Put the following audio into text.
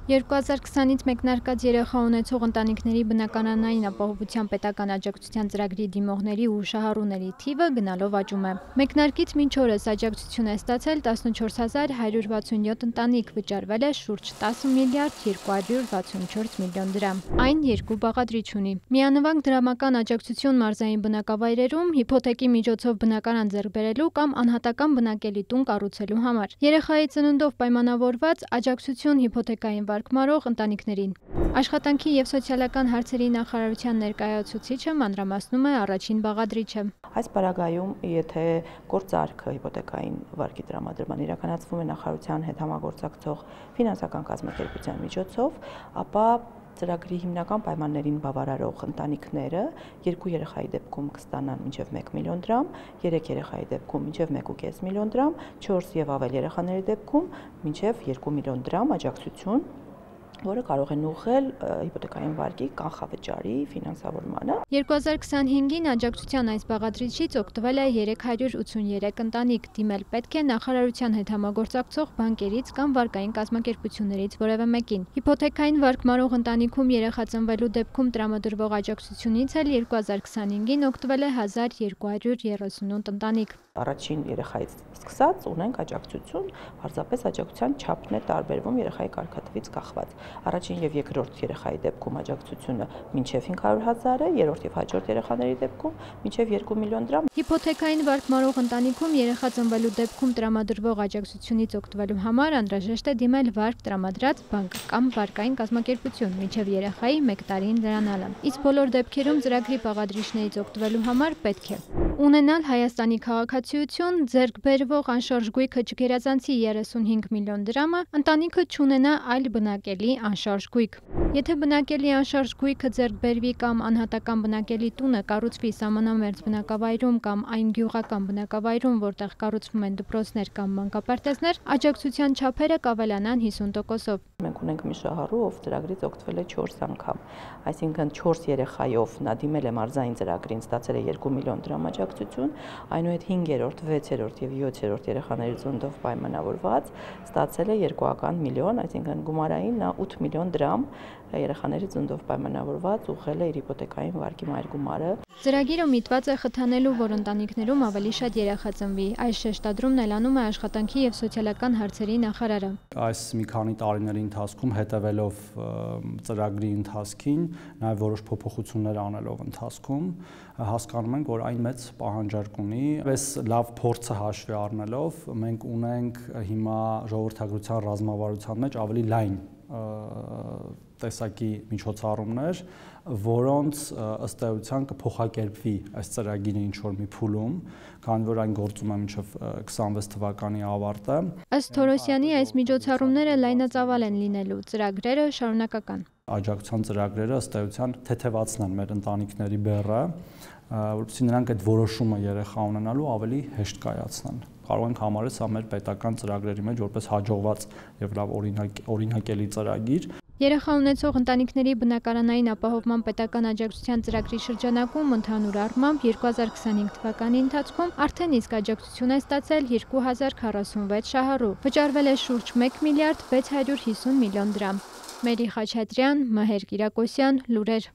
2020-ից մեկնարկած երեխա ունեցող ընտանիքների բնակարանային ապահովության պետական աջակցության ծրագրի դիմողների ու շահառուների թիվը գնալով աճում է։ Մեկնարկից մինչ օրս աջակցություն է ստացել 14167 ընտանիք, վճարվել է շուրջ 10 միլիարդ 264 միլիոն դրամ։ Այն երկու բաղադրիչ ունի։ Միանվագ դրամական աջակցություն մարզային բնակավայրերում հիփոթեկի միջոցով բնակարան ձեռք բերելու կամ անհատական բնակելի տուն կառուցելու համար։ Երեխայի ծնունդով պայմանավորված աջակցություն հիփոթեկային վարկ մարող ընտանիքներին։ Աշխատանքի և սոցիալական հարցերի նախարարության ներկայացուցիչը մանրամասնում է առաջին բաղադրիչը։ Այս պարագայում, եթե գործարքը հիփոթեկային վարկի տրամադրման իրականացվում է նախարարության հետ համագործակցող ֆինանսական կազմակերպության միջոցով, ապա ծրագրի հիմնական պայմաններին բավարարող ընտանիքները 2 երեխայի դեպքում կստանան մինչև 1 միլիոն դրամ, 3 երեխայի դեպքում մինչև 1.5 միլիոն դրամ, 4 եւ ավել երեխաների դեպքում մինչև 2 միլիոն դրամ աջակցություն, որը կարող են ուղղել հիփոթեկային վարկի կանխավճարի ֆինանսավորմանը։ 2025-ին աջակցության այս բաղադրիչից օգտվել է 383 ընտանիք, դիմել պետք է նախարարության հետ համագործակցող բանկերից կամ վարկային կազմակերպություններից որևէ մեկին։ Հիփոթեկային վարկ մարող ընտանիքում երեխա ծնվելու դեպքում տրամադրվող աջակցությունից էլ 2025-ին օգտվել է 1238 ընտանիք։ Առաջին երեխայից սկսած ունենք աջակցություն, պարզապես աջակցության չափն է տարբերվում երեխայի կարգատվից կախված։ Առաջին եւ երկրորդ երեխայի դեպքում աջակցությունը մինչև 500,000 է, երրորդ եւ հաջորդ երեխաների դեպքում մինչև 2 միլիոն դրամ։ Հիփոթեկային վարկ մարող ընտանիքում երեխա ծնվելու դեպքում տրամադրվող աջակցությունից օգտվելու համար անհրաժեշտ է դիմել վարկ տրամադրած բանկ կամ վարկային կազմակերպություն մինչև երեխայի 1 տարին լրանալը։ Իսկ բոլոր դեպքերում ծրագրի բաղադրիչներից օգտվելու համար պետք է ունենալ Հայաստանի քաղաքացիություն, ձեռք բերվող անշարժ գույքը չգերազանցի 35 միլիոն դրամը, ընտանիքը չունենա այլ բնակելի անշարժ գույք։ Եթե բնակելի անշարժ գույքը ձեռք բերվի կամ անհատական բնակելի տունը կառուցվի սահմանամերձ բնակավայրում կամ այն գյուղական բնակավայրում, որտեղ կառուցվում են դպրոցներ կամ մանկապարտեզներ, աջակցության չափերը կավելանան 50%-ով։ Մենք ունենք մի շահառու, ով ծրագրից օգտվել է 4 անգամ, այսինքն 4 երեխայով նա դիմել է մարզային ծրագրին, ստացել է 2 միլիոն դրամ աջակցություն, այնուհետ 5-րդ, 6-րդ եւ 7-րդ երեխաների ծնունդով պայմանավորված ստացել է 2 միլիոն, այսինքն գումարային նա 8 միլիոն դրամ երեխաների ծնունդով պայմանավորված ուղղել է իր հիփոթեկային վարկի մայրգումարը։ Ծրագիրը միտված է խթանելու, որ ընտանիքներում ավելի շատ երեխա ծնվի։ Այս շեշտադրումն ելանում է աշխատանքի եւ սոցիալական հարցերի նախարարը։ Այս մի քանի տարիների ընթացքում հետևելով ծրագրի ընթացքին, նաեւ որոշ փոփոխություններ անելով ընթացքում հասկանում ենք, որ այն մեծ պահանջարկ ունի։ Այս լավ փորձը հաշվի առնելով մենք ունենք հիմա ժողովրդագրության ռազմավարության մեջ ավելի լայն տեսակի միջոցառումներ, որոնց ըստ էության կփոխակերպվի այս ծրագիրը ինչ-որ մի փուլում, քանի որ այն գործում է մինչև 26 թվականի ավարտը։ Ըստ Թորոսյանի այս միջոցառումները լայնածավալ են լինելու, ծրագրերը շարունակական։ Աջակցության ծրագրերը ըստ էության թեթևացնեն մեր ընտանիքների բեռը, որովհետեւ նրանք այդ որոշումը երեխա ունենալու ավելի հեշտ կայացնեն։ Կարող ենք համարել սա մեր պետական ծրագրերի մեջ որպես հաջողված եւ լավ օրինակելի ծրագիր։ Երեխա ունեցող ընտանիքների բնակարանային ապահովման պետական աջակցության ծրագրի շրջանակում ընդհանուր առմամբ 2025 թվականի ընթացքում արդեն իսկ աջակցություն է ստացել 2046 շահառու։ Վճարվել է շուրջ 1 միլիարդ 650 միլիոն դրամ։ Մերի Խաչատրյան, Մհեր Կիրակոսյան, լուրեր։